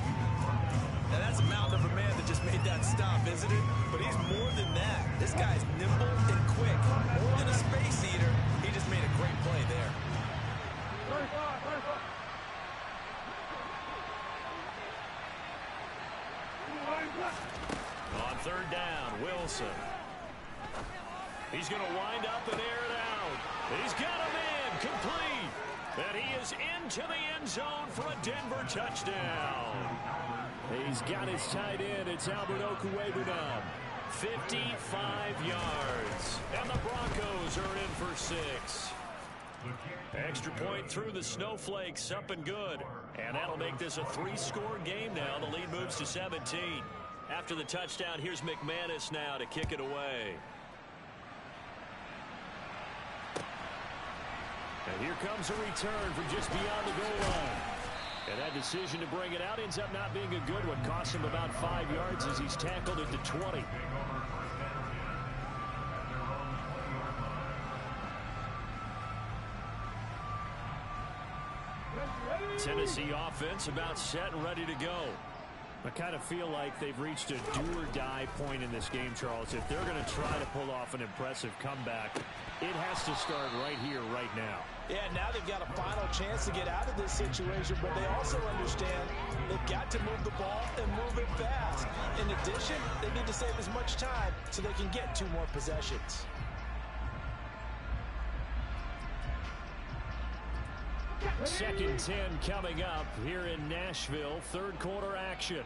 Now that's a mountain of a man that just made that stop, isn't it? But he's more than that. This guy's nimble and quick. More than a space eater, he just made a great play there. On third down, Wilson. He's going to wind up and air it out. He's got him in, complete. And he is into the end zone for a Denver touchdown. He's got his tight end. It's Albert Okwuegbunam. 55 yards. And the Broncos are in for 6. Extra point through the snowflakes, up and good. And that'll make this a 3-score game now. The lead moves to 17. After the touchdown, here's McManus now to kick it away. And here comes a return from just beyond the goal line. And that decision to bring it out ends up not being a good one. Cost him about 5 yards as he's tackled at the 20. Tennessee offense about set and ready to go. I kind of feel like they've reached a do-or-die point in this game, Charles. If they're going to try to pull off an impressive comeback, it has to start right here, right now. Yeah, now they've got a final chance to get out of this situation, but they also understand they've got to move the ball and move it fast. In addition, they need to save as much time so they can get 2 more possessions. Second 10 coming up here in Nashville. Third quarter action.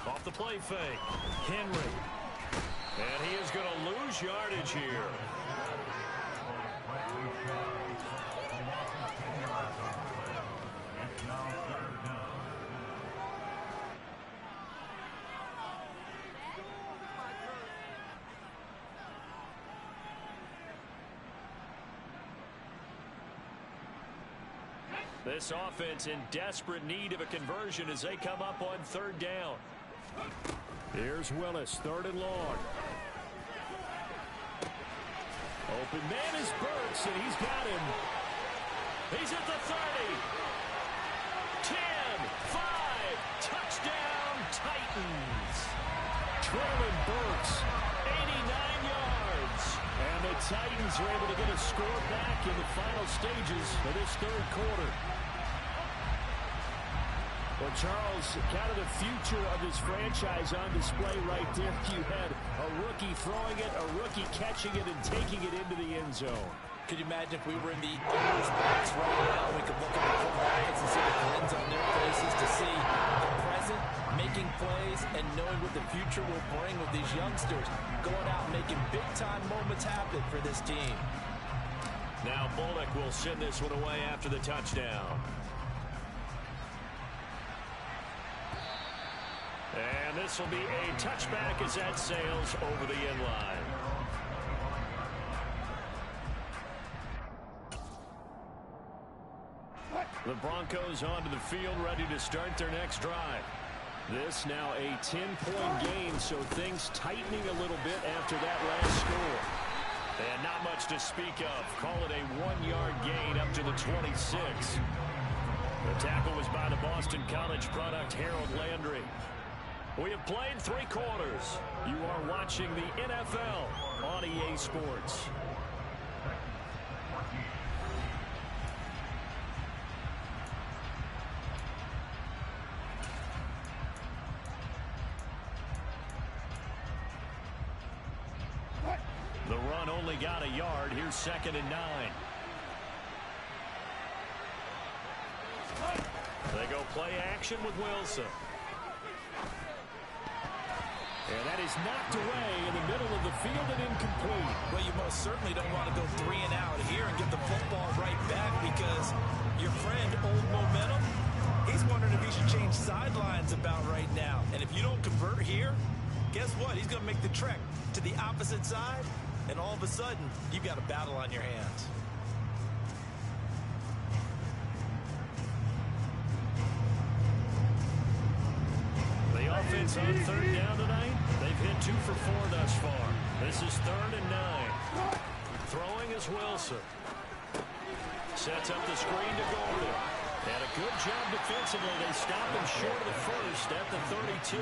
Off the play fake. Henry. And he is going to lose yardage here. This offense in desperate need of a conversion as they come up on third down. Here's Willis, third and long. Open man is Burks, and he's got him. He's at the 30. 10, 5, touchdown Titans. Traylon Burks, 89 yards. And the Titans are able to get a score back in the final stages of this third quarter. Well, Charles, kind of the future of this franchise on display right there. You had a rookie throwing it, a rookie catching it, and taking it into the end zone. Could you imagine if we were in the owner's box right now, we could look at the full brackets and see the grins on their faces to see the present making plays and knowing what the future will bring with these youngsters going out and making big-time moments happen for this team. Now Bullock will send this one away after the touchdown. And this will be a touchback as that sails over the end line. The Broncos onto the field, ready to start their next drive. This now a 10-point game, so things tightening a little bit after that last score. And not much to speak of. Call it a 1-yard gain up to the 26. The tackle was by the Boston College product, Harold Landry. We have played 3 quarters. You are watching the NFL on EA Sports. The run only got a yard. Here's 2nd and 9. They go play action with Wilson. And that is knocked away in the middle of the field and incomplete. Well, you most certainly don't want to go 3 and out here and get the football right back because your friend, Old Momentum, he's wondering if he should change sidelines about right now. And if you don't convert here, guess what? He's going to make the trek to the opposite side, and all of a sudden, you've got a battle on your hands. Offense on third down tonight. They've hit 2 for 4 thus far. This is 3rd and 9. Throwing is Wilson. Sets up the screen to Golden. And a good job defensively. They stop him short of the first at the 32.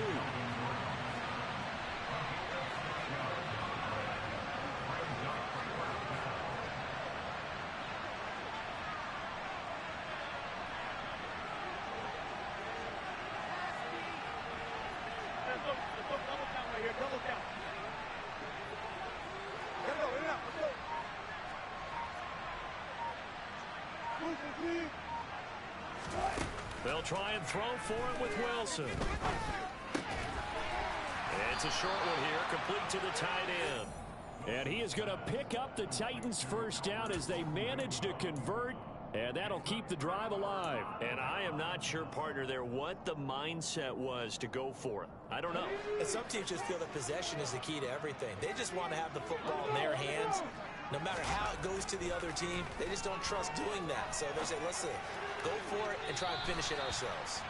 They'll try and throw for it with Wilson. It's a short one here, complete to the tight end. And he is going to pick up the Titans' first down as they manage to convert, and that'll keep the drive alive. And I am not sure, partner, there what the mindset was to go for it. I don't know. And some teams just feel that possession is the key to everything. They just want to have the football in their hands. No matter how it goes to the other team, they just don't trust doing that. So they say, listen, go for it and try and finish it ourselves.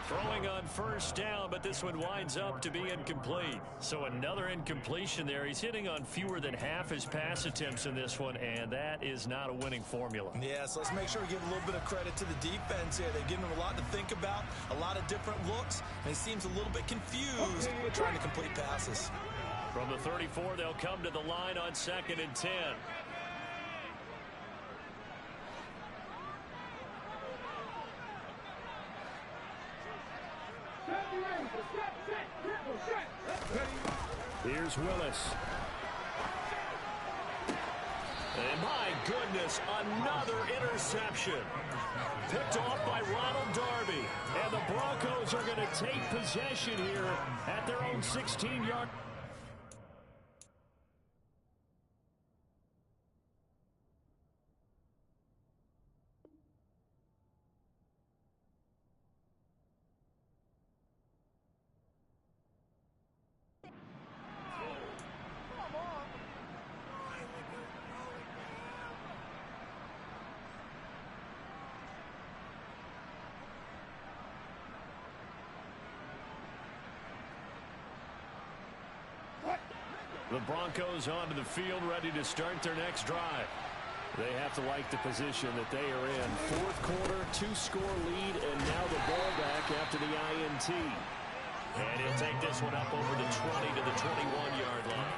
Throwing on first down, but this one winds up to be incomplete. So another incompletion there. He's hitting on fewer than half his pass attempts in this one, and that is not a winning formula. Yeah, so let's make sure we give a little bit of credit to the defense here. They've given him a lot to think about, a lot of different looks, and he seems a little bit confused trying to complete passes. From the 34, they'll come to the line on 2nd and 10. Here's Willis. And my goodness, another interception. Picked off by Ronald Darby. And the Broncos are going to take possession here at their own 16-yard. The Broncos onto the field, ready to start their next drive. They have to like the position that they are in. Fourth quarter, 2-score lead, and now the ball back after the INT. And he'll take this one up over the 20 to the 21-yard line.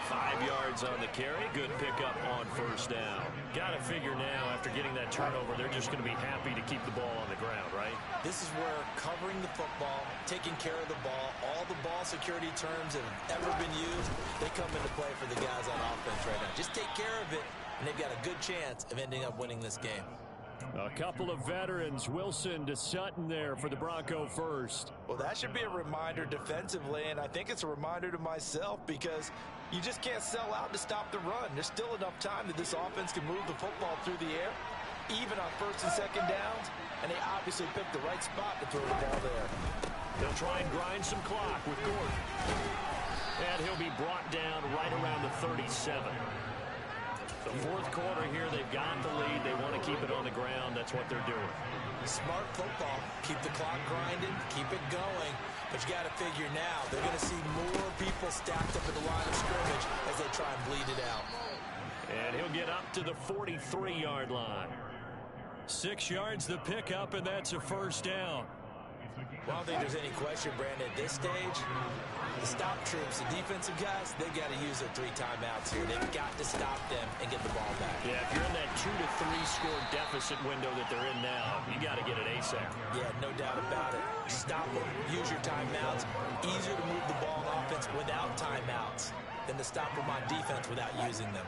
5 yards on the carry. Good pickup on first down. Got to figure now, after getting that turnover, they're just going to be happy to keep the ball on the ground, right? This is where covering the football, taking care of the ball, all the ball security terms that have ever been used, they come into play for the guys on offense right now. Just take care of it, and they've got a good chance of ending up winning this game. A couple of veterans, Wilson to Sutton there for the Bronco first. Well, that should be a reminder defensively, and I think it's a reminder to myself because you just can't sell out to stop the run. There's still enough time that this offense can move the football through the air, even on first and second downs, and they obviously picked the right spot to throw the ball there. They'll try and grind some clock with Gordon. And he'll be brought down right around the 37. The fourth quarter here, they've got the lead. They want to keep it on the ground. That's what they're doing. Smart football. Keep the clock grinding. Keep it going. But you got to figure now, they're going to see more people stacked up at the line of scrimmage as they try and bleed it out. And he'll get up to the 43-yard line. 6 yards the pickup, and that's a first down. Well, I don't think there's any question, Brandon, at this stage, the stop troops, the defensive guys, they've got to use their 3 timeouts here. They've got to stop them and get the ball back. Yeah, if you're in that 2 to 3 score deficit window that they're in now, you got to get it ASAP. Yeah, no doubt about it. Stop them, use your timeouts. Easier to move the ball on offense without timeouts than to stop them on defense without using them.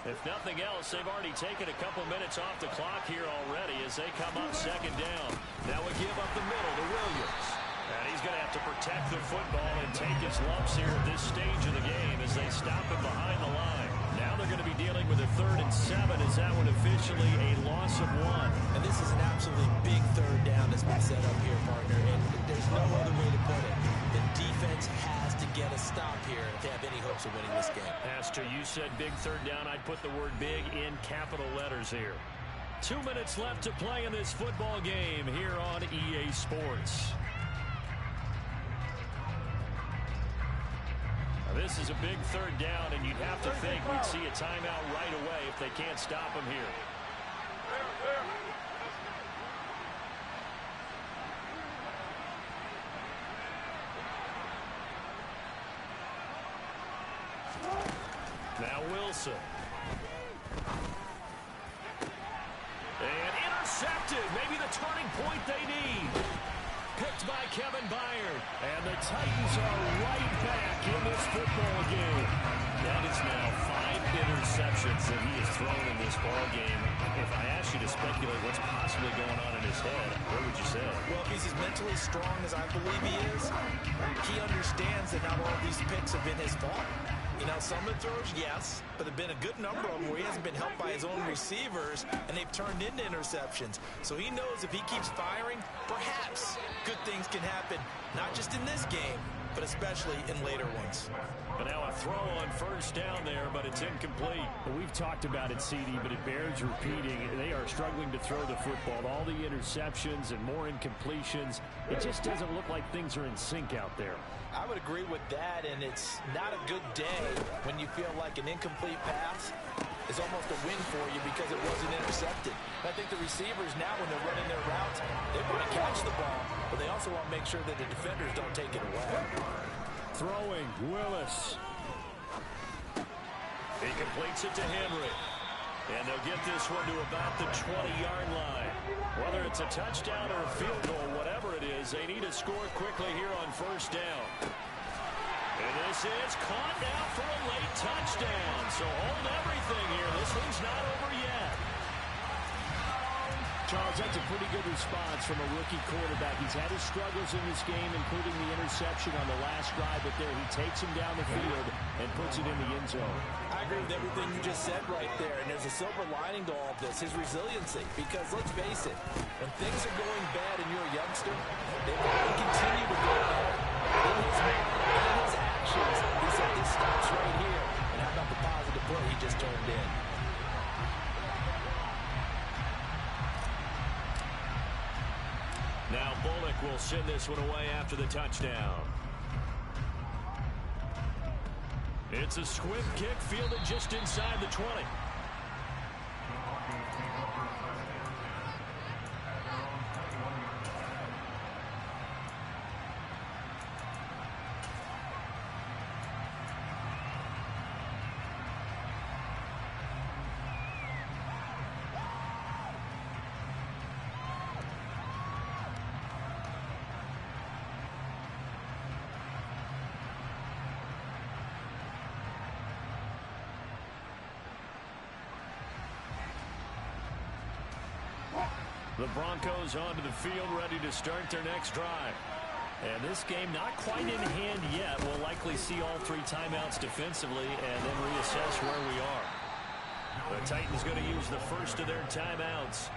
If nothing else, they've already taken a couple minutes off the clock here already as they come up second down. Now we give up the middle to Williams. And he's going to have to protect the football and take his lumps here at this stage of the game as they stop him behind the line. Now they're going to be dealing with a 3rd and 7 as that one officially a loss of 1. And this is an absolutely big 3rd down that's been set up here, partner. And there's no other way to put it. The defense has to get a stop here if they have any hopes of winning this game. Pastor, you said big 3rd down. I'd put the word big in capital letters here. 2 minutes left to play in this football game here on EA Sports. This is a big 3rd down, and you'd have to think we'd see a timeout right away if they can't stop him here. Now Wilson. And intercepted. Maybe the turning point they need. Picked by Kevin Byard. And the Titans are right back in this football game. That is now 5 interceptions that he has thrown in this ball game. If I asked you to speculate what's possibly going on in his head, what would you say? Well, if he's as mentally strong as I believe he is, he understands that not all these picks have been his fault. You know, some of the throws, yes, but there have been a good number of them where he hasn't been helped by his own receivers, and they've turned into interceptions. So he knows if he keeps firing, perhaps good things can happen, not just in this game, but especially in later ones. But now a throw on first down there, but it's incomplete. Well, we've talked about it, CD, but it bears repeating. They are struggling to throw the football. All the interceptions and more incompletions. It just doesn't look like things are in sync out there. I would agree with that, and it's not a good day when you feel like an incomplete pass is almost a win for you because it wasn't intercepted. I think the receivers now, when they're running their routes, they want to catch the ball, but they also want to make sure that the defenders don't take it away. Throwing, Willis. He completes it to Henry. And they'll get this one to about the 20-yard line. Whether it's a touchdown or a field goal, whatever it is, they need to score quickly here on first down. And this is caught now for a late touchdown. So hold everything here. This one's not over yet. Charles, that's a pretty good response from a rookie quarterback. He's had his struggles in this game, including the interception on the last drive, but there he takes him down the field and puts it in the end zone. I agree with everything you just said right there, and there's a silver lining to all of this, his resiliency, because let's face it, when things are going bad and you're a youngster, they will continue to go bad. In his mind, in his actions, he said this stops right here, and how about the positive play he just turned in? Now Bullock will send this one away after the touchdown. It's a squib kick fielded just inside the 20. The Broncos onto the field, ready to start their next drive. And this game not quite in hand yet. We'll likely see all 3 timeouts defensively and then reassess where we are. The Titans going to use the first of their timeouts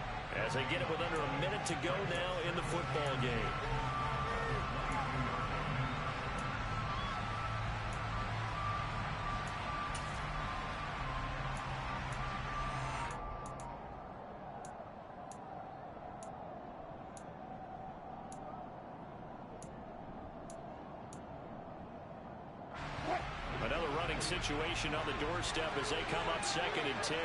as they get it with under a minute to go now in the football game. Another running situation on the doorstep as they come up 2nd and 10.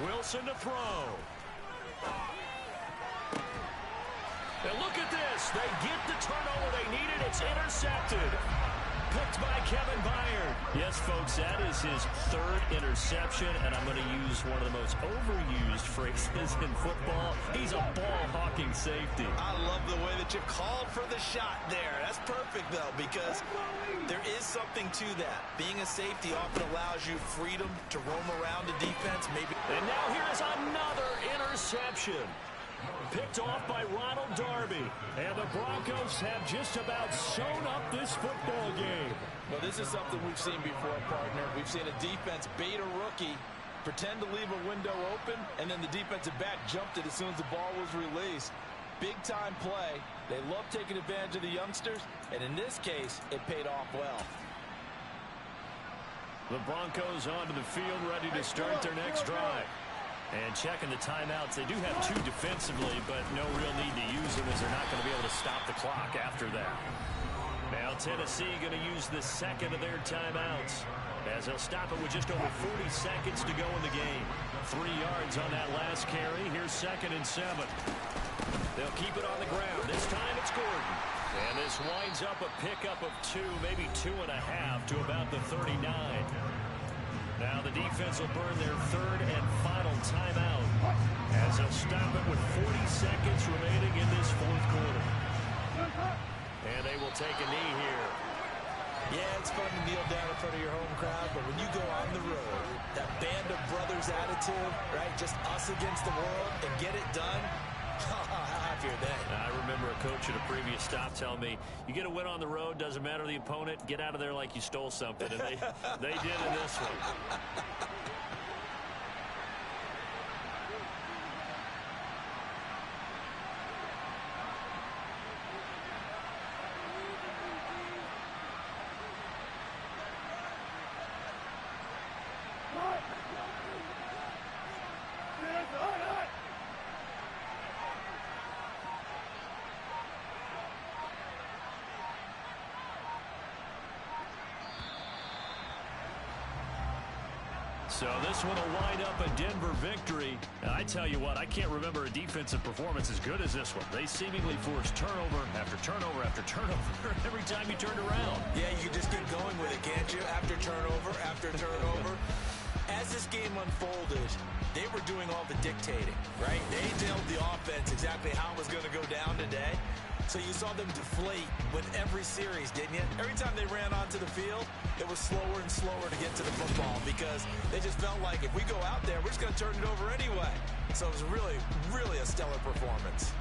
Wilson to throw. And look at this. They get the turnover they needed. It's intercepted. Picked by Kevin Byard. Yes, folks, that is his 3rd interception, and I'm going to use one of the most overused phrases in football. He's a ball-hawking safety. I love the way that you called for the shot there. That's perfect, though, because there is something to that. Being a safety often allows you freedom to roam around the defense. Maybe. And now here is another interception. Picked off by Ronald Darby. And the Broncos have just about sewn up this football game. Well, this is something we've seen before, partner. We've seen a defense bait a rookie, pretend to leave a window open, and then the defensive back jumped it as soon as the ball was released. Big-time play. They love taking advantage of the youngsters, and in this case, it paid off well. The Broncos onto the field, ready to start their next drive. And checking the timeouts, they do have 2 defensively, but no real need to use them as they're not going to be able to stop the clock after that. Now Tennessee going to use the 2nd of their timeouts as they'll stop it with just over 40 seconds to go in the game. 3 yards on that last carry. Here's 2nd and 7. They'll keep it on the ground. This time it's Gordon. And this winds up a pickup of 2, maybe 2.5 to about the 39. Now the defense will burn their 3rd and final timeout as they'll stop it with 40 seconds remaining in this 4th quarter. And they will take a knee here. Yeah, it's fun to kneel down in front of your home crowd, but when you go on the road, that band of brothers attitude, right, just us against the world and get it done, how happy are they? I remember a coach at a previous stop telling me, you get a win on the road, doesn't matter the opponent, get out of there like you stole something. And they did in this one. So this one will wind up a Denver victory. And I tell you what, I can't remember a defensive performance as good as this one. They seemingly forced turnover after turnover after turnover every time you turned around. Yeah, you can just keep going with it, can't you? After turnover, after turnover. As this game unfolded, they were doing all the dictating, right? They told the offense exactly how it was going to go down today. So you saw them deflate with every series, didn't you? Every time they ran onto the field, it was slower and slower to get to the football because they just felt like if we go out there, we're just going to turn it over anyway. So it was really, really a stellar performance.